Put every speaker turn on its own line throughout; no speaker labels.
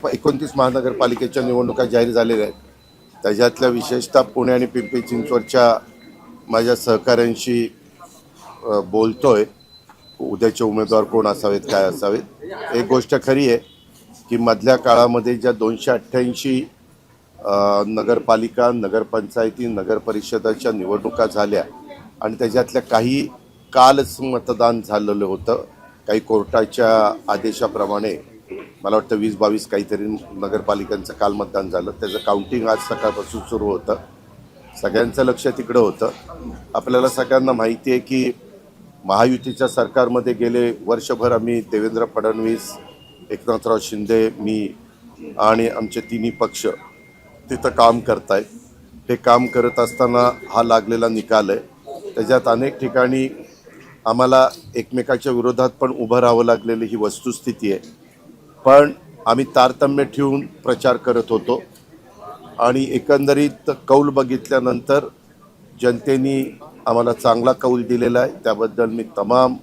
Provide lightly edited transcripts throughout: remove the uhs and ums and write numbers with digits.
29 महानगरपालिकेच्या निवडणुका जाहीर झालेल्या आहेत. त्याच्यातल्या विशेषतः पुणे आणि पिंपरी चिंचवडच्या माझ्या सहकाऱ्यांशी बोलतोय. उद्याचे उमेदवार कोण असावेत, काय असावेत. एक गोष्ट खरी आहे की मधल्या काळामध्ये ज्या 288 नगरपालिका, नगरपंचायती, नगरपरिषदाच्या निवडणुका झाल्या आणि त्याच्यातल्या काही कालच मतदान झालेलं होतं. काही कोर्टाच्या आदेशाप्रमाणे मला वाटतं 20-22 काहीतरी नगरपालिकांचं काल मतदान झालं. त्याचं काउंटिंग आज सकाळपासून सुरू होतं. सगळ्यांचं लक्ष तिकडं होतं. आपल्याला सगळ्यांना माहिती आहे की महायुतीच्या सरकारमध्ये गेले वर्षभर आम्ही देवेंद्र फडणवीस, एकनाथराव शिंदे, मी आणि आमचे तिन्ही पक्ष तिथं काम करत आहेत. हे काम करत असताना हा लागलेला निकाल आहे. त्याच्यात अनेक ठिकाणी आम्हाला एकमेकाच्या विरोधात पण उभं राहावं लागलेली ही वस्तुस्थिती आहे. पण आम्ही तारतम्य ठेवून प्रचार करत होतो आणि एकंदरीत कौल बघितल्यानंतर जनतेने आम्हाला चांगला कौल दिलेला आहे. त्याबद्दल मी तमाम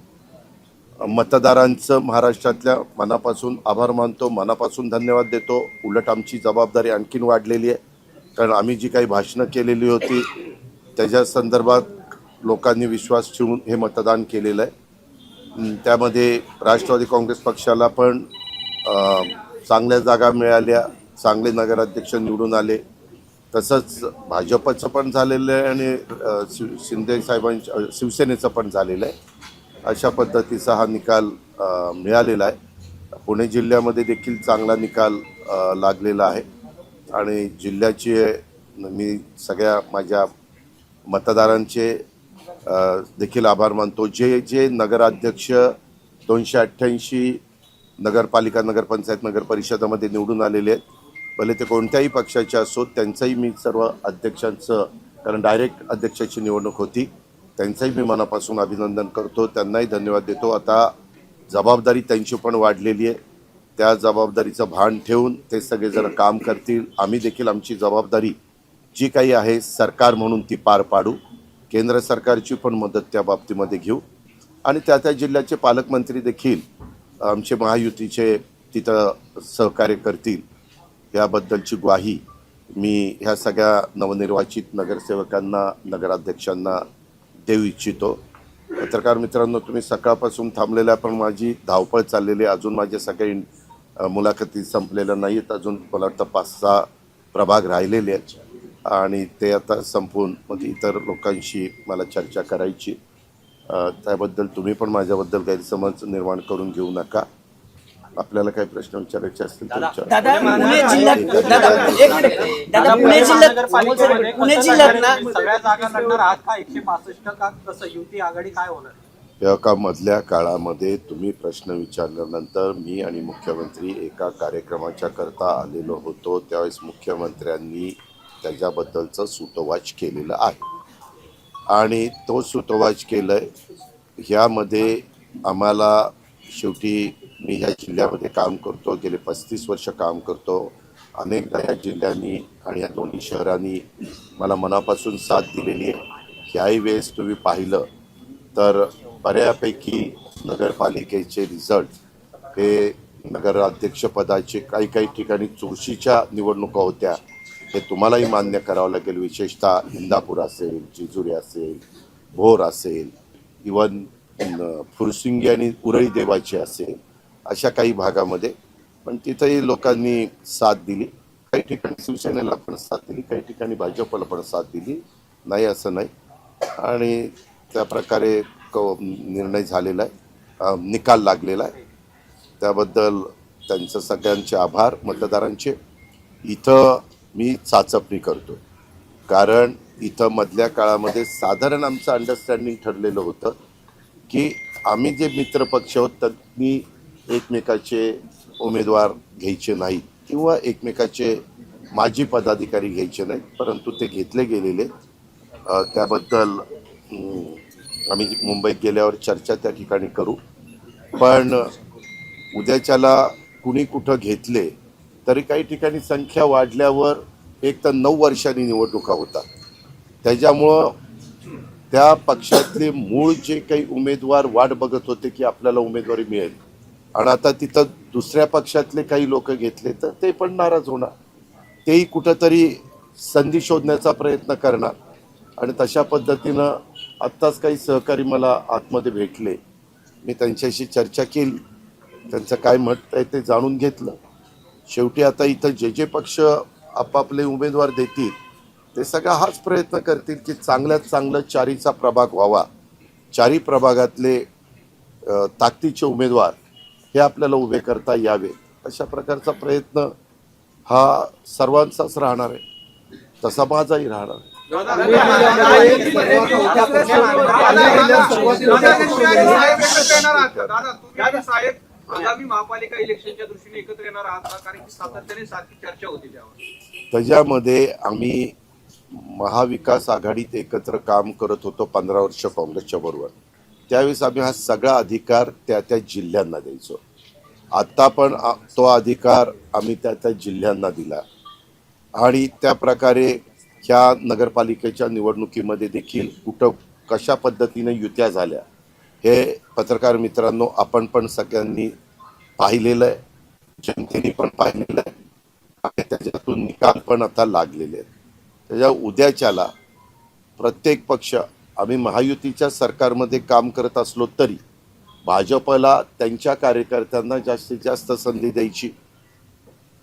मतदारांचं महाराष्ट्रातल्या मनापासून आभार मानतो, मनापासून धन्यवाद देतो. उलट आमची जबाबदारी आणखीन वाढलेली आहे, कारण आम्ही जी काही भाषणं केलेली होती त्याच्या संदर्भात लोकांनी विश्वास ठेवून हे मतदान केलेलं आहे. त्यामध्ये राष्ट्रवादी काँग्रेस पक्षाला पण चांगल्या जागा मिळाल्या, चांगले नगराध्यक्ष निवडून आले. तसंच भाजपचं पण झालेलं आहे आणि शिंदे साहेबांच्या शिवसेनेचं पण झालेलं आहे. अशा पद्धतीचा हा निकाल मिळालेला आहे. पुणे जिल्ह्यामध्ये देखील चांगला निकाल लागलेला आहे आणि जिल्ह्याची मी सगळ्या माझ्या मतदारांचे देखील आभार मानतो. जे नगराध्यक्ष 288 नगरपालिका, नगरपंचायत, नगरपरिषदामध्ये निवडून आलेले आहेत, भले ते कोणत्याही पक्षाचे असोत, त्यांचंही मी सर्व अध्यक्षांचं, कारण डायरेक्ट अध्यक्षाची निवडणूक होती, त्यांचंही मी मनापासून अभिनंदन करतो. त्यांनाही धन्यवाद देतो. आता जबाबदारी त्यांची पण वाढलेली आहे. त्या जबाबदारीचं भान ठेवून ते सगळे जण काम करतील. आम्ही देखील आमची जबाबदारी जी काही आहे सरकार म्हणून ती पार पाडू. केंद्र सरकारची पण मदत त्या बाबतीमध्ये घेऊ आणि त्या जिल्ह्याचे पालकमंत्री देखील आमचे महायुतीचे तिथं सहकार्य करतील याबद्दलची ग्वाही मी ह्या सगळ्या नवनिर्वाचित नगरसेवकांना, नगराध्यक्षांना देऊ इच्छितो. पत्रकार मित्रांनो, तुम्ही सकाळपासून थांबलेल्या, पण माझी धावपळ चाललेली आहे. अजून माझ्या सगळ्या मुलाखती संपलेल्या नाही आहेत. अजून मला वाटतं 5-6 प्रभाग राहिलेले आहेत आणि ते आता संपवून मग इतर लोकांशी मला चर्चा करायची. त्याबद्दल तुम्ही पण माझ्याबद्दल गैरसमज निर्माण करून घेऊ नका. आपल्याला काही प्रश्न विचारायचे असतील तर विचारा. का मधल्या काळामध्ये तुम्ही प्रश्न विचारल्यानंतर मी आणि मुख्यमंत्री एका कार्यक्रमाच्या करता आलेलो होतो. त्यावेळेस मुख्यमंत्र्यांनी त्याच्याबद्दलचं सूतोवाच केलेलं आहे आणि तो सूतोवाच केलंय. ह्यामध्ये आम्हाला शेवटी मी ह्या जिल्ह्यामध्ये काम करतो, गेले 35 वर्ष काम करतो. अनेकदा या जिल्ह्यांनी आणि या दोन्ही शहरांनी मला मनापासून साथ दिलेली आहे. ह्याही वेळेस तुम्ही पाहिलं तर बऱ्यापैकी नगरपालिकेचे रिझल्ट हे नगराध्यक्षपदाचे काही ठिकाणी चुरशीच्या निवडणुका होत्या, हे तुम्हालाही मान्य करावं लागेल. विशेषतः इंदापूर असेल, जेजुरी असेल, भोर असेल, इवन फुरसिंगी आणि उरळी देवाची असेल, अशा काही भागामध्ये पण तिथंही लोकांनी साथ दिली. काही ठिकाणी शिवसेनेला पण साथ दिली, काही ठिकाणी भाजपला पण साथ दिली, नाही असं नाही. आणि त्या प्रकारे निर्णय झालेला आहे, निकाल लागलेला आहे. त्याबद्दल त्यांचं सगळ्यांचे आभार मतदारांचे. इथं मी चाचपणी करतो, कारण इथं मधल्या काळामध्ये साधारण आमचं अंडरस्टँडिंग ठरलेलं होतं की आम्ही जे मित्रपक्ष आहोत त्यांनी एकमेकाचे उमेदवार घ्यायचे नाहीत किंवा एकमेकाचे माजी पदाधिकारी घ्यायचे नाहीत, परंतु ते घेतले गेलेले. त्याबद्दल आम्ही मुंबईत गेल्यावर चर्चा त्या ठिकाणी करू. पण उद्याच्याला कुणी कुठं घेतले तरी काही ठिकाणी संख्या वाढल्यावर एक तर 9 वर्षांनी निवडणुका होतात. त्याच्यामुळं त्या पक्षातले मूळ जे काही उमेदवार वाट बघत होते की आपल्याला उमेदवारी मिळेल, आणि आता तिथं दुसऱ्या पक्षातले काही लोक घेतले तर ते पण नाराज होणार, तेही कुठंतरी संधी शोधण्याचा प्रयत्न करणार. आणि तशा पद्धतीनं आत्ताच काही सहकारी मला आतमध्ये भेटले, मी त्यांच्याशी चर्चा केली, त्यांचं काय मत आहे ते जाणून घेतलं. शेवटी आता इथं जे जे पक्ष आपापले उमेदवार देतील ते सगळा हाच प्रयत्न करतील की चांगल्यात चांगलं चारीचा प्रभाग व्हावा, चारी प्रभागातले ताकदीचे उमेदवार हे आपल्याला उभे करता यावे, अशा प्रकारचा प्रयत्न हा सर्वांचाच राहणार आहे, तसा माझाही राहणार आहे.
आगामी महापालिका इलेक्शनच्या दृष्टीने एकत्र येणार आहात का? कारण की सातत्याने सारखी चर्चा होती त्यावर.
त्याच्यामध्ये आम्ही महाविकास आघाडीत एकत्र काम करत होतो 15 वर्ष काँग्रेसच्या बरोबर. त्यावेळेस आम्ही हा सगळा अधिकार त्या त्या जिल्ह्यांना द्यायचो. आता पण तो अधिकार आम्ही त्या त्या जिल्ह्यांना दिला आणि त्या प्रकारे ह्या नगरपालिकेच्या निवडणुकीमध्ये देखील कुठं कशा पद्धतीने युत्या झाल्या हे पत्रकार मित्रांनो आपण पण सगळ्यांनी पाहिलेलं आहे, जनतेने पण पाहिलेलं आहे आणि त्याच्यातून निकाल पण आता लागलेले आहेत. त्याच्या उद्याच्याला प्रत्येक पक्ष, आम्ही महायुतीच्या सरकारमध्ये काम करत असलो तरी भाजपला त्यांच्या कार्यकर्त्यांना जास्तीत जास्त संधी द्यायची,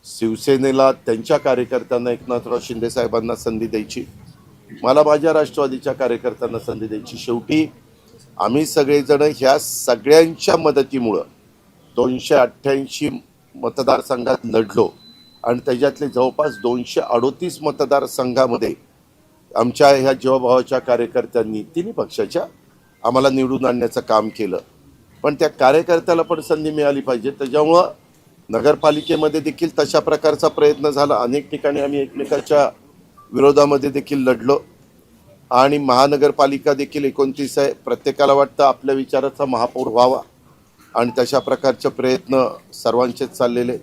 शिवसेनेला त्यांच्या कार्यकर्त्यांना एकनाथराव शिंदे साहेबांना संधी द्यायची, मला माझ्या राष्ट्रवादीच्या कार्यकर्त्यांना संधी द्यायची. शेवटी आम्ही सगळेजण ह्या सगळ्यांच्या मदतीमुळं 288 मतदारसंघात लढलो आणि त्याच्यातले जवळपास 238 मतदारसंघामध्ये आमच्या ह्या जीवाभावाच्या कार्यकर्त्यांनी तिन्ही पक्षाच्या आम्हाला निवडून आणण्याचं काम केलं. पण त्या कार्यकर्त्याला पण संधी मिळाली पाहिजे, त्याच्यामुळं नगरपालिकेमध्ये देखील तशा प्रकारचा प्रयत्न झाला. अनेक ठिकाणी आम्ही एकमेकाच्या विरोधामध्ये देखील लढलो आणि महानगरपालिका देखील 29 आहे. प्रत्येकाला वाटतं आपल्या विचाराचा महापौर व्हावा आणि तशा प्रकारचे प्रयत्न सर्वांचेच चाललेले.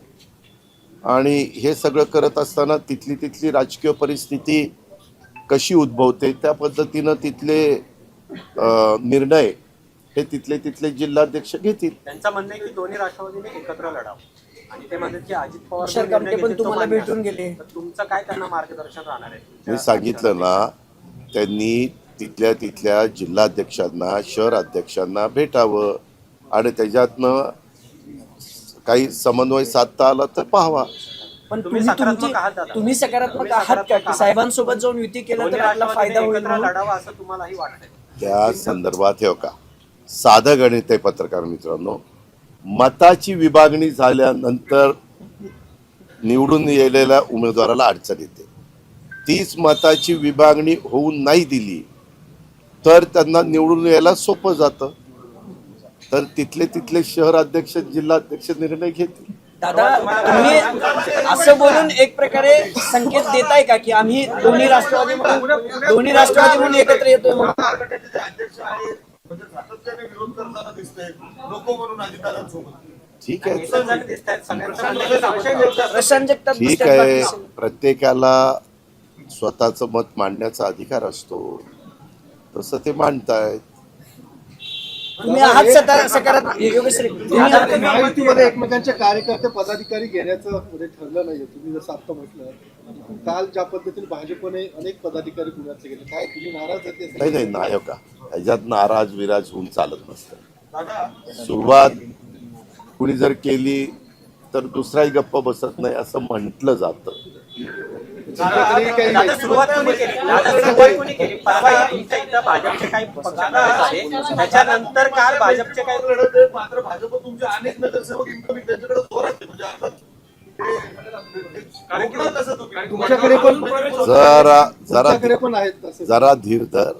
आणि हे सगळं करत असताना तिथली राजकीय परिस्थिती कशी उद्भवते त्या पद्धतीनं तिथले निर्णय हे तिथले जिल्हाध्यक्ष घेतील.
त्यांचं म्हणणं आहे की दोन्ही राष्ट्रवादीने एकत्र लढावं आणि ते म्हणतात की अजित पवार
पण तुम्हाला भेटून गेले,
तुमचं काय त्यांना मार्गदर्शन राहणार आहे?
मी सांगितलं ना, त्यांनी तिथल्या जिल्हाध्यक्षांना शहर अध्यक्षांना भेटावं आणि त्याच्यातनं काही समन्वय साधता आला तर पाहावा.
पण तुम्ही सकारात्मक आहात का की साहेबांसोबत जाऊन युती केलं तर आपला फायदा होईल
लढावा असं तुम्हालाही वाटतंय?
त्या संदर्भात हे का साधं गणित आहे पत्रकार मित्रांनो, मताची विभागणी झाल्यानंतर निवडून येलेल्या उमेदवाराला अडचण येते. 30 मताची विभागणी होऊन नाही दिली तर त्यांना निवडून यायला सोपं जातं, तर तिथले शहर अध्यक्ष जिल्हाध्यक्ष निर्णय घेतील.
दादा, तुम्ही असं बोलून एक प्रकारे संकेत देताय का की आम्ही दोन्ही राष्ट्रवादी म्हणून एकत्र येतोय म्हणून?
ठीक आहे,
रसांजकता
ठीक आहे, प्रत्येकाला स्वतःचं मत मांडण्याचा अधिकार असतो, तसं ते मांडतायत.
तुम्ही आहात सकारात्मक योगेश्वरी.
महायुतीमध्ये एकमेकांचे कार्यकर्ते पदाधिकारी घेण्याचं ठरलं नाहीये. तुम्ही जसं आता म्हटलं, काल ज्या पद्धतीने भाजपने अनेक पदाधिकारी पुण्यातले गेले, काय तुम्ही नाराज होते?
नाही का, ह्याच्यात नाराज विराज होऊन चालत नसतं. सुरुवात कुणी जर केली तर दुसराही गप्प बसत नाही असं म्हटलं जातं.
सुरुवात कोणी केली? भाजपचे काही त्याच्यानंतर काल भाजपचे काही
मात्र भाजप तुमचे अनेक नगरसेवक इन्कमिंग त्यांच्याकडे तुमच्याकडे पण
जरा धीर धर,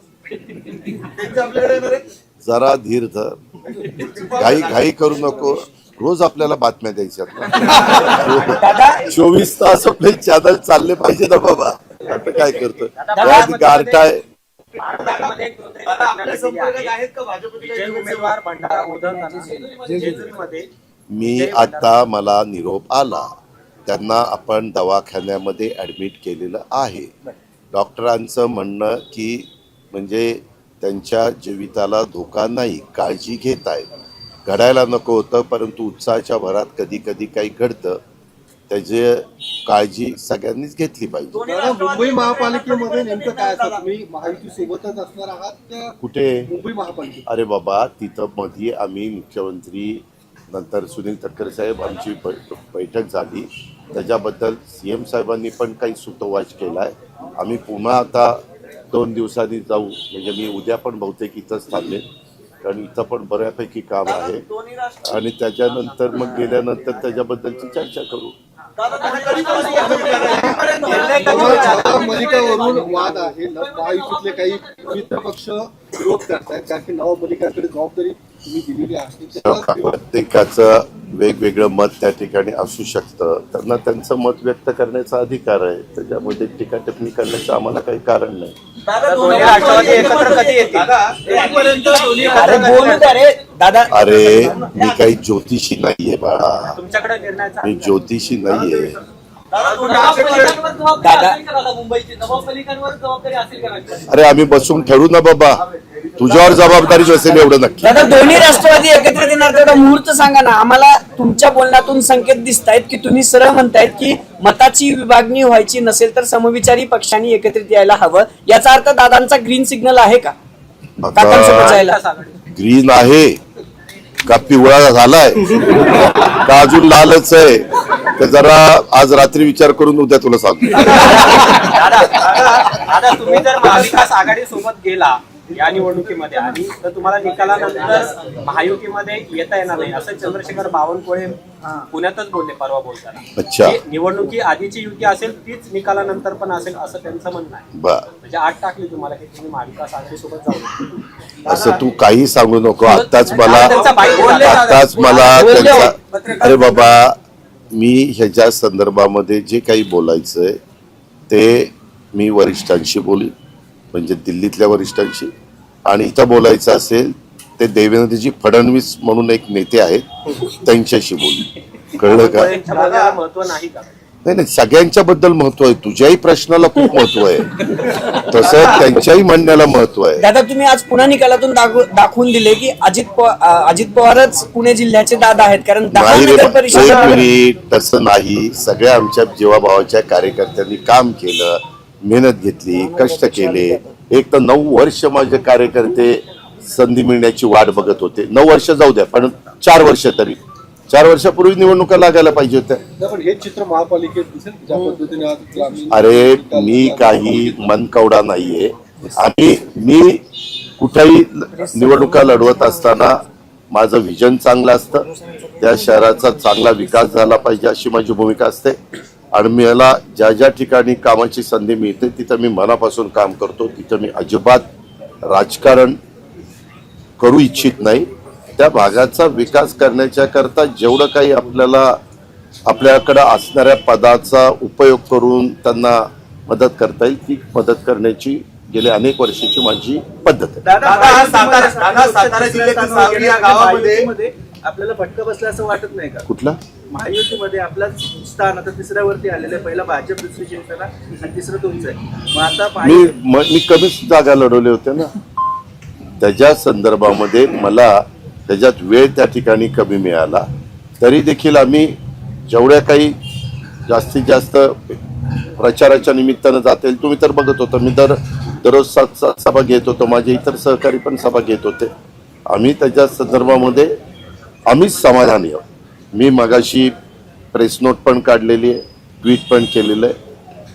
जरा धीर धर, घाई करू नको. रोज आपल्याला बातम्या द्यायच्या 24 तास आपले चॅनल चालले पाहिजे ना बाबा. आता काय करतो गारठाय. मी आता मला निरोप आला, त्यांना आपण दवाखान्यामध्ये ऍडमिट केलेलं आहे. डॉक्टरांचं म्हणणं की म्हणजे त्यांच्या जीविताला धोका नाही, काळजी घेत आहेत. घडायला नको होतं, परंतु उत्साहाच्या भरात कधी कधी काही घडतं, त्याची काळजी सगळ्यांनीच घेतली पाहिजे.
दादा, मुंबई महापालिकेमध्ये नेमकं काय असतं? तुम्ही महायुती सोबतच असणार आहात का
कुठे?
मुंबई महापालिकेत?
अरे बाबा, तिथं मध्ये आम्ही मुख्यमंत्री नंतर सुनील तटकरे साहेब आमची बैठक झाली, त्याच्याबद्दल CM साहेबांनी पण काही सुतोवाच केलाय. आम्ही पुन्हा आता 2 दिवसांनी जाऊ, म्हणजे मी उद्या पण बहुतेक इथंच थांबेन, कारण इथं पण बऱ्यापैकी काम आहे, आणि त्याच्यानंतर मग गेल्यानंतर त्याच्याबद्दलची चर्चा करू.
नवमल्लिकावरून वाद आहे. महायुतीतले काही मित्रपक्ष विरोध करतायत, कारण की नवमल्लिकाकडे जबाबदारी तुम्ही दिलेली आहे.
प्रत्येकाचं वेगवेगळं मत त्या ठिकाणी असू शकतं, त्यांना त्यांचं मत व्यक्त करण्याचा अधिकार आहे, त्याच्यामध्ये टीका टिप्पणी करण्याचं आम्हाला काही कारण नाही.
दोन्ही राष्ट्रवादी एकत्र कधी येतील?
अरे बोलू द्या रे दादा.
अरे मी काही ज्योतिषी नाहीये बाळा,
तुमच्याकडे निर्णयाचा
मी ज्योतिषी नाहीये. अरे आम्ही बसून ठरवू ना बाबा, तुझ्यावर जबाबदारीच असेल एवढं नक्की.
दादा, दोन्ही राष्ट्रवादी एकत्रित येणार तेवढा मुहूर्त सांगा ना आम्हाला. तुमच्या बोलण्यातून संकेत दिसत आहेत की तुम्ही सरळ म्हणतायत की मताची विभागणी व्हायची नसेल तर समविचारी पक्षांनी एकत्रित यायला हवं. याचा अर्थ दादांचा ग्रीन सिग्नल आहे का काकांसोबत जायला?
ग्रीन आहे का पिवळा झालाय का अजून लालच आहे, तर जरा आज रात्री विचार करून उद्या तुला सांगतो.
दादा, तुम्ही जर महाविकास आघाडी सोबत गेला या निवडणुकीमध्ये आणि तर तुम्हाला निकालानंतर महायुतीमध्ये येता येणार नाही असं चंद्रशेखर बावनकुळे पुण्यातच बोलले परवा बोलताना.
अच्छा.
की निवडणुकी आधीची युती असेल तीच निकालानंतर पण असेल असं त्यांचं म्हणणं आहे. म्हणजे आठ टाकली तुम्हाला की तुम्ही महाविकास आघाडी सोबत जाऊ.
असं तू काही सांगू नको. आत्ताच मला
बोलले.
त्यांचा अरे बाबा, मी ह्याच्या संदर्भामध्ये जे काही बोलायचंय ते मी वरिष्ठांशी बोलीन, म्हणजे दिल्लीतल्या वरिष्ठांशी, आणि इथं बोलायचं असेल ते देवेंद्रजी फडणवीस म्हणून एक नेते आहेत त्यांच्याशी बोलू. कळलं का?
त्यांच्या बोलण्याला महत्व नाही का?
नाही, सगळ्यांच्या बद्दल महत्व आहे. तुझ्याही प्रश्नाला खूप महत्व आहे, तसं त्यांच्याही म्हणण्याला महत्व आहे.
दादा, तुम्ही आज पुन्हा निकालातून दाखवून दिले की अजित पवारच पुणे जिल्ह्याचे दादा आहेत, कारण 10
नाही रे
नगर
एक
परिषद.
मिनिट, तसं नाही. सगळ्या आमच्या जीवाभावाच्या कार्यकर्त्यांनी काम केलं, मेहनत घेतली, कष्ट केले. एक तर 9 वर्ष माझे कार्यकर्ते संधी मिळण्याची वाट बघत होते. 9 वर्ष जाऊ द्या, पण 4 वर्ष तरी 4 वर्षापूर्वी निवडणुका लागायला पाहिजे होत्या.
पण हे चित्र महापालिकेत दिसेल ज्या पद्धतीने आज ग्रामीण.
अरे मी काही मनकवडा नाहीये. मी कुठेही निवडणुका लढवत असताना माझं व्हिजन चांगलं असतं, त्या शहराचा चांगला विकास झाला पाहिजे अशी माझी भूमिका असते, आणि मला ज्या ज्या ठिकाणी कामाची संधी मिळते तिथं मी मनापासून काम करतो. तिथं मी अजिबात राजकारण करू इच्छित नाही. त्या भागाचा विकास करण्याच्या करता जेवढं काही आपल्याकडे असणाऱ्या पदाचा उपयोग करून त्यांना मदत करता येईल ती मदत करण्याची गेल्या अनेक वर्षाची माझी पद्धत आहे.
सातारा जिल्ह्यातील सावली या गावामध्ये आपल्याला फटका बसला असं वाटत नाही का?
कुठला?
महायुतीमध्ये आपला स्थान आता तिसऱ्यावरती आलेलं आहे. पहिला भाजप, दुसरी शिवसेना आणि तिसरं तुमचं आहे. मग आता
मी कमीच जागा लढवले होते ना, त्याच्या संदर्भामध्ये मला त्याच्यात वेळ त्या ठिकाणी कमी मिळाला. तरी देखील आम्ही जेवढ्या काही जास्तीत जास्त प्रचाराच्या निमित्तानं जातील, तुम्ही तर बघत होता, मी दररोज 7 सभा घेत होतो, माझे इतर सहकारी पण सभा घेत होते. आम्ही त्याच्या संदर्भामध्ये आम्हीच समाधानी आहोत. मी मगाशी प्रेस नोट पण काढलेली आहे, ट्विट पण केलेलं आहे.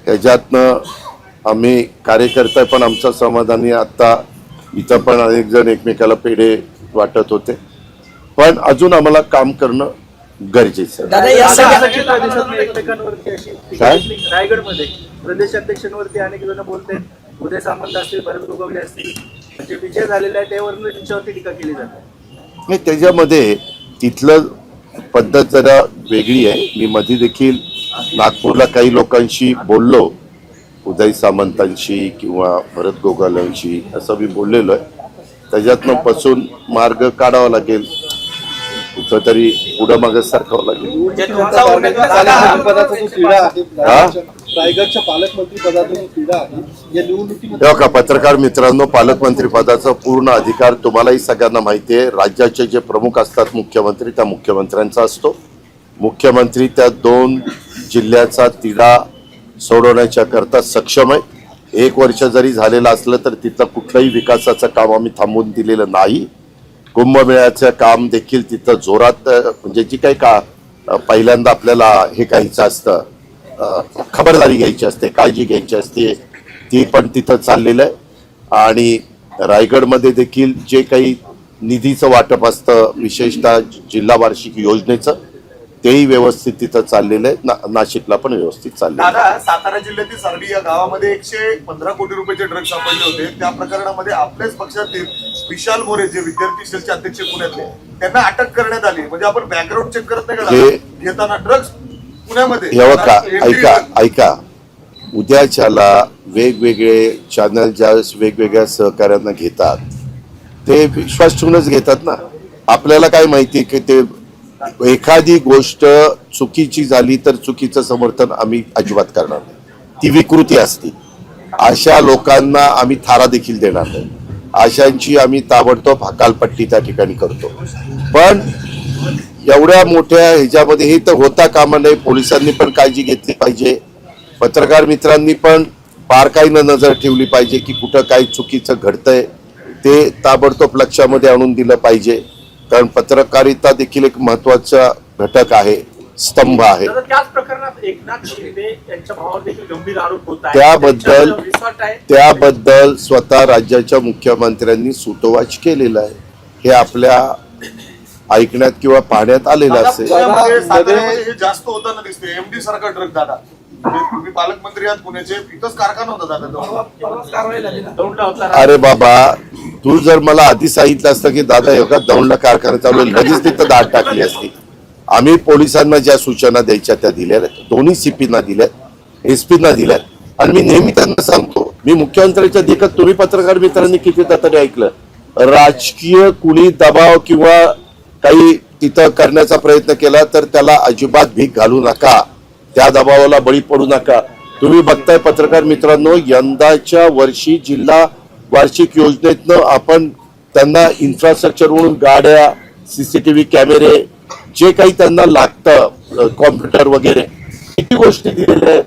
त्याच्यातनं आम्ही कार्यकर्ता पण आमचा समाधानी. आत्ता इथं पण अनेक जण एकमेकाला पेढे वाटत होते, पण अजून आम्हाला काम करणं गरजेचं आहे.
दादा, या सगळ्या
चित्र दिसत नाही एकमेकांवरती अशी.
काय?
रायगडमध्ये प्रदेशाध्यक्षांवरती अनेक जण बोलतात, उदय सामंत असतील, भरत गोगावले असतील, म्हणजे विजय झालेला आहे त्यावरून त्यांच्यावरती टीका केली जाते.
नाही, त्याच्यामध्ये तिथलं पद्धत जरा वेगळी आहे. मी मध्ये देखील नागपूरला काही लोकांशी बोललो, उदय सामंतांशी किंवा भरत गोगावलेंशी, असं मी बोललेलो आहे. त्याच्यातनं पासून मार्ग काढावा लागेल, कुठंतरी पुढं मागं सरकावं लागेल.
म्हणजे तुमचा उमेदवार
पदाचा जो तिढा आहे
हा?
रायगडच्या पालकमंत्री पदातून क्रीडा आहे या निवडणुकीमध्ये
तेव्हा का पत्रकार मित्रांनो, पालकमंत्री पदाचा पूर्ण अधिकार तुम्हालाही सगळ्यांना माहिती आहे. राज्याचे जे प्रमुख असतात मुख्यमंत्री, त्या मुख्यमंत्र्यांचा असतो. मुख्यमंत्री त्या 2 जिल्ह्याचा तिढा सोडवण्याच्या करता सक्षम आहे. 1 वर्ष जरी झालेलं असलं तर तिथलं कुठलंही विकासाचं काम आम्ही थांबवून दिलेलं नाही. कुंभमेळ्याचं काम देखील तिथं जोरात, म्हणजे जी काही पहिल्यांदा आपल्याला हे घ्यायचं असतं, खबरदारी घ्यायची असते, काळजी घ्यायची असते, ती पण तिथं चाललेलं आहे. आणि रायगडमध्ये देखील जे काही निधीचं वाटप असतं, विशेषतः जिल्हा वार्षिक योजनेचं, तेही व्यवस्थित तिथं चाललेलं आहे. नाशिकला पण व्यवस्थित चाललेलं आहे.
दादा, सातारा जिल्ह्यातील सरडी या गावामध्ये 115 कोटी रुपयाचे ड्रग्ज सापडले होते. त्या प्रकरणामध्ये आपल्याच पक्षातील विशाल मोरे, जे विद्यार्थी सेलचे अध्यक्ष पुण्यातले, त्यांना अटक करण्यात आली. म्हणजे आपण बॅकग्राऊंड चेक करत नाही का घेताना ड्रग्ज पुण्यामध्ये?
ऐका, उद्याच्याला वेगवेगळे चॅनल ज्यावेळेस वेगवेगळ्या सहकार्यांना घेतात ते विश्वास ठेवूनच घेतात ना. आपल्याला काय माहिती की ते एखादी गोष्ट चुकीची झाली तर चुकीचं समर्थन आम्ही अजिबात करणार नाही. ती विकृती असते. अशा लोकांना आम्ही थारा देखील देणार नाही. अशांची आम्ही ताबडतोब हकालपट्टी त्या ठिकाणी करतो. पण एवढ्या मोठ्या ह्याच्यामध्ये हे तर होता कामा नये. पोलिसांनी पण काळजी घेतली पाहिजे. पत्रकार मित्रांनी पण बारकाईनं नजर ठेवली पाहिजे की कुठं काही चुकीचं घडतंय ते ताबडतोब लक्षामध्ये आणून दिलं पाहिजे. कारण पत्रकारिता देखील एक महत्वाचा घटक आहे, स्तंभ आहे.
त्याच प्रकरणात एकनाथ शिंदे यांच्या भावावर देखील गंभीर आरोप होत आहे.
त्याबद्दल स्वतः राज्याच्या मुख्यमंत्र्यांनी सूतोवाच केलेला आहे. हे आपल्या ऐकण्यात किंवा पाहण्यात आलेलं असेल.
साताऱ्यामध्ये हे जास्त होताना दिसते. एमडी सारखा ड्रग दादा, तुम्ही पालकमंत्री आहात पुण्याचे, इथंच कारखाना होता दादा.
अरे बाबा, तू जर मला आधी सांगितलं असतं की दादा एवढा दौंडला कारखाना चालू आहे, लगेच तिथं दाद टाकली असती. आम्ही पोलिसांना ज्या सूचना द्यायच्या त्या दिल्या, दोन्ही सीपीना दिल्यात, एसपीना दिल्यात. आणि मी नेहमी त्यांना सांगतो, मी मुख्यमंत्र्यांच्या देखत, तुम्ही पत्रकार मित्रांनी कितीदा तरी ऐकलं, राजकीय कुणी दबाव किंवा काही तिथं करण्याचा प्रयत्न केला तर त्याला अजिबात भीक घालू नका, त्या दबावाला बळी पडू नका. तुम्ही बघताय पत्रकार मित्रांनो, यंदाच्या वर्षी जिल्हा वार्षिक योजनेतनं आपण त्यांना इन्फ्रास्ट्रक्चर म्हणून गाड्या, सीसीटीव्ही कॅमेरे, जे काही त्यांना लागतं, कॉम्प्युटर वगैरे, किती गोष्टी दिलेल्या आहेत.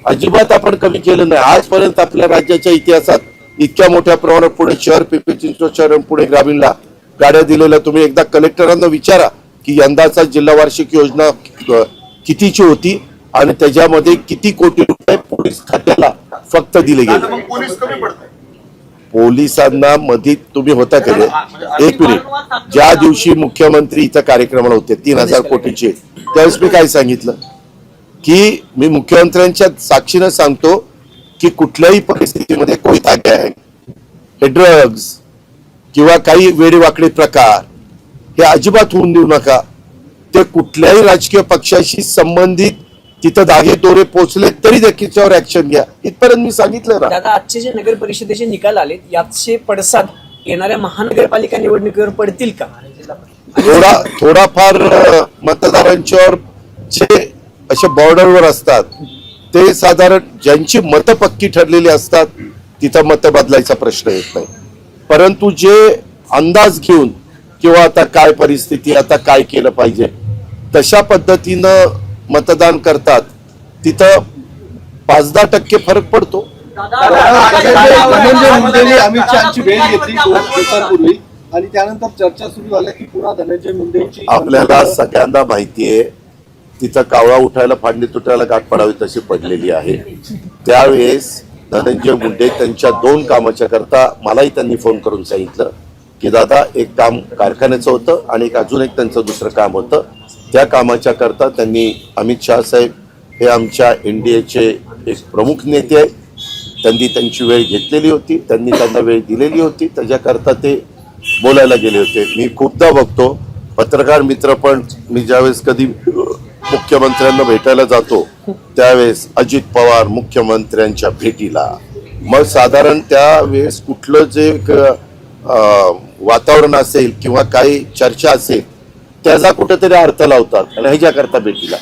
अजिबात आपण कमी केलं नाही. आजपर्यंत आपल्या राज्याच्या इतिहासात इतक्या मोठ्या प्रमाणात पुणे शहर, पिंपरी चिंचवड शहर, पुणे ग्रामीणला गाड्या दिलेल्या. तुम्ही एकदा कलेक्टरांना विचारा की यंदाचा जिल्हा वार्षिक योजना कितीची होती आणि त्याच्यामध्ये किती कोटी रुपये पोलीस खात्याला फक्त दिले गेले.
मग पोलीस कमी पडतात.
पोलिसांना मध्ये तुम्ही होता कधी? एक मिनिट, ज्या दिवशी मुख्यमंत्री इथं कार्यक्रमाला होते 3000 कोटीचे, त्यावेळेस मी काय सांगितलं की मी मुख्यमंत्र्यांच्या साक्षीनं सांगतो की कुठल्याही परिस्थितीमध्ये कोयता गँग, हे ड्रग्ज किंवा काही वेडेवाकडे प्रकार हे अजिबात होऊन देऊ नका. ते कुठल्याही राजकीय पक्षाशी संबंधित तिथं दागे दोरे पोचले तरी त्याच्यावर ऍक्शन घ्या, इथपर्यंत मी सांगितलं ना.
दादा, आजचे जे नगर परिषदेचे निकाल आलेत याचे पडसाद येणाऱ्या महानगरपालिका निवडणुकीवर पडतील का?
थोडाफार मतदारांच्यावर जे असे बॉर्डरवर असतात ते साधारण ज्यांची मतं पक्की ठरलेली असतात तिथं मतं बदलायचा प्रश्न येत नाही. परंतु जे अंदाज घेऊन किंवा आता काय परिस्थिती, आता काय केलं पाहिजे, तशा पद्धतीनं मतदान करतात, तिथं 5-10% फरक पडतो.
धनंजय मुंडेंनी अमित शहाची भेट घेतली 2 दिवसांपूर्वी आणि त्यानंतर चर्चा सुरू झाल्या की पुन्हा धनंजय मुंडेंची.
आपल्याला सगळ्यांना माहितीये तिथं कावळा उठायला फांदी तुटायला गाठ पडावी तशी पडलेली आहे. त्यावेळेस धनंजय मुंडे त्यांच्या 2 कामाच्या करता मलाही त्यांनी फोन करून सांगितलं की दादा एक काम कारखान्याचं होतं आणि अजून एक त्यांचं दुसरं काम होतं. त्या कामाच्या करता त्यांनी अमित शहा साहेब हे आमच्या NDAचे एक प्रमुख नेते आहेत, त्यांनी त्यांची वेळ घेतलेली होती, त्यांनी त्यांना वेळ दिलेली होती, त्याच्याकरता ते बोलायला गेले होते. मी खूपदा बघतो पत्रकार मित्र पण, मी ज्यावेळेस कधी मुख्यमंत्र्यांना भेटायला जातो त्यावेळेस अजित पवार मुख्यमंत्र्यांच्या भेटीला, मग साधारण त्यावेळेस कुठलं जे वातावरण असेल किंवा काही चर्चा असेल त्याचा कुठेतरी अर्थ लावतात आणि ह्याच्याकरता भेटीला.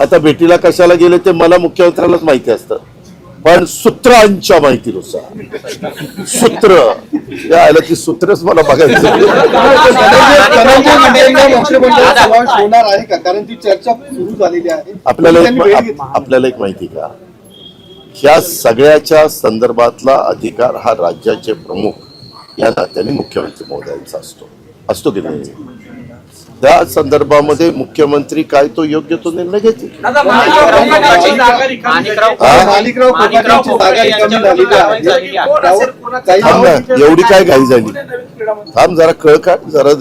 आता भेटीला कशाला गेले ते मला मुख्यमंत्र्यालाच माहिती असतं, पण सूत्रांच्या माहितीनुसार सूत्र यायला ती सूत्रच मला बघायचं.
धनंजय मुंडेंना मंत्रिमंडळात समावेश होणार आहे का? कारण ती चर्चा सुरू झालेली आहे. त्यांनी वेळ घेतली.
आपल्याला एक माहिती का, ह्या सगळ्याच्या संदर्भातला अधिकार हा राज्याचे प्रमुख या नात्याने मुख्यमंत्री महोदयांचा असतो की नाही. त्या संदर्भामध्ये मुख्यमंत्री काय तो योग्य तो निर्णय घेतील.
माणिकराव कोकाटेंची जागा रिकामी झालेली आहे. त्यावर काही
थांब ना, एवढी काय घाई झाली, थांब जरा कळ काढ जरा,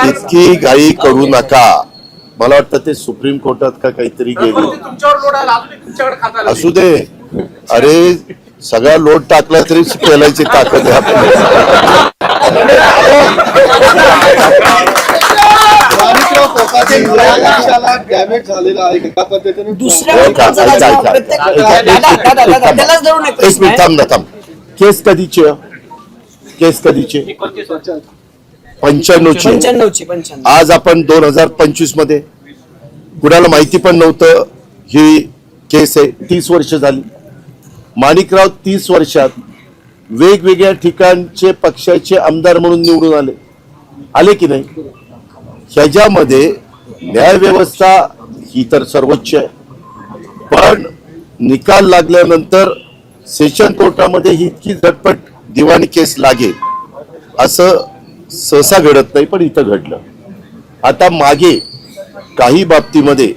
इतकी घाई करू नका. मला वाटतं ते सुप्रीम कोर्टात का काहीतरी गेले
तुमच्यावर लोड आला, अजून तुमच्याकडे खाताला
असू दे. अरे सगळा लोड टाकला तरी पेलायची ताकद आहे आपल्याला.
माणिकराव कोकाटे पक्षाला डॅमेज झालेला आहे एका पद्धतीने.
दुसऱ्या मुद्द्याचा राजीनामा प्रत्येक दादा त्यालाच धरून एक
एक
प्रश्न
मिनिट
आहे.
थांब ना, थांब. केस कधीची आहे? केस कधीची? 95ची.
95
आज आपण 2025 मध्ये, कुणाला माहिती पण नव्हतं ही केस आहे. 30 वर्ष झाली. माणिकराव 30 वर्षात वेगवेगळ्या ठिकाणचे पक्षाचे आमदार म्हणून निवडून आले की नाही. ह्याच्यामध्ये न्यायव्यवस्था ही तर सर्वोच्च आहे, पण निकाल लागल्यानंतर सेशन कोर्टामध्ये ही इतकी झटपट दिवाणी केस लागेल असं सहसा घडत नाही, पण इथं घडलं. आता मागे काही बाबतीमध्ये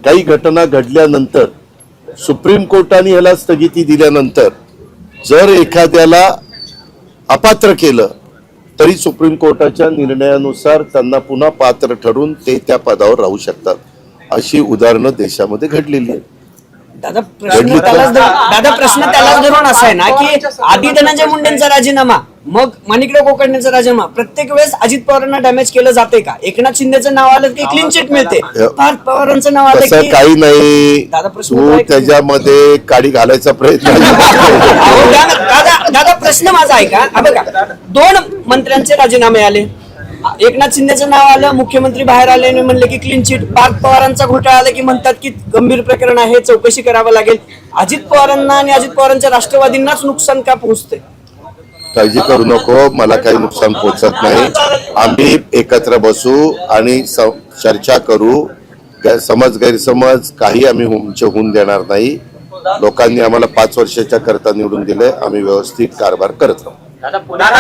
काही घटना घडल्यानंतर सुप्रीम कोर्टाने ह्याला स्थगिती दिल्यानंतर जर एखाद्याला अपात्र केलं तरी सुप्रीम कोर्टाच्या निर्णयानुसार त्यांना पुन्हा पात्र ठरून ते त्या पदावर राहू शकतात. अशी उदाहरणं देशामध्ये घडलेली आहेत.
दादा प्रश्न त्यालाच धरून असा आहे ना की आधी धनंजय मुंडेंचा राजीनामा, मग माणिकराव कोकाटेंचा राजीनामा, प्रत्येक वेळेस अजित पवारांना डॅमेज केलं जाते का? एकनाथ शिंदेचं नाव आलं की क्लीन चिट मिळते, पार्थ पवारांचं नाव आलं
तसं
की
काही नाही.
दादा प्रश्न
तू
काय-
त्याच्यामध्ये काडी घालायचा प्रयत्न
अहो, दादा प्रश्न माझा आहे का? बघा, 2 मंत्र्यांचे राजीनामे आले, एकनाथ शिंदेचं नाव आलं, मुख्यमंत्री बाहेर आले आणि म्हणले की क्लीन चिट. पार्थ पवारांचा घोटाळा आला की म्हणतात की गंभीर प्रकरण आहे, चौकशी करावं लागेल. अजित पवारांना आणि अजित पवारांच्या राष्ट्रवादींनाच नुकसान का पोहोचते?
काळजी करू नको, मला काही नुकसान पोचत नाही. आम्ही एकत्र बसू आणि चर्चा करू. समज गैरसमज काही आम्ही होऊन देणार नाही. लोकांनी आम्हाला 5 वर्षाच्या करता निवडून दिले, आम्ही व्यवस्थित कारभार करत राहू.
दादा पुण्यात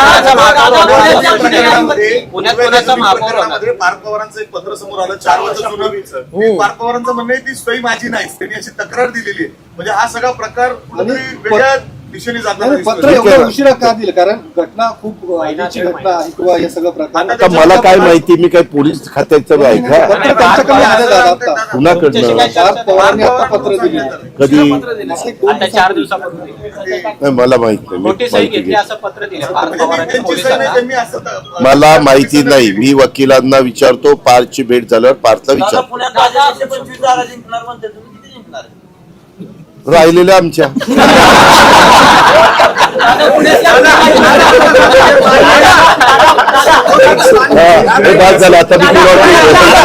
कोणाचा महापौर होणार?
पार्थ पवारांचं एक पत्र समोर आलं 4 वर्ष जुनं. पार्थ पवारांचं म्हणणं आहे ती सही माझी नाही, त्यांनी अशी तक्रार दिलेली आहे. म्हणजे हा सगळा प्रकार कुठेतरी वेगळ्या दिशेने जाताना
नाही, पत्र
दिसतोय.
एवढं उशिरा का दिलं? कारण घटना खूप आधीची घटना आहे किंवा हे सगळं प्रकार.
आता मला काय माहिती, मी काय पोलीस खात्याचं आहे का?
पत्र त्यांच्याकडे आलं दादा आता.
कुणाकडनं?
पार्थ पवारांनी आता पत्र दिले.
कधी?
आता 4 दिवसापूर्वी
नाही, मला माहित नाही.
मोठी
मी
सही
माहिती
घेतली
घेतली.
असं पत्र दिलं पार्थ
त्यांनी
पवारांनी
त्यांची सही नाही,
पोलिसांना.
त्यांनी असं
मला माहिती नाही. मी वकिलांना विचारतो, पार्थची भेट झाल्यावर पार्थला विचार.
पुण्यात 525 जागा जिंकणार म्हणते, तुम्ही किती जिंकणार?
राहिलेल्या आमच्या हे बाद झालं. आता मी तुला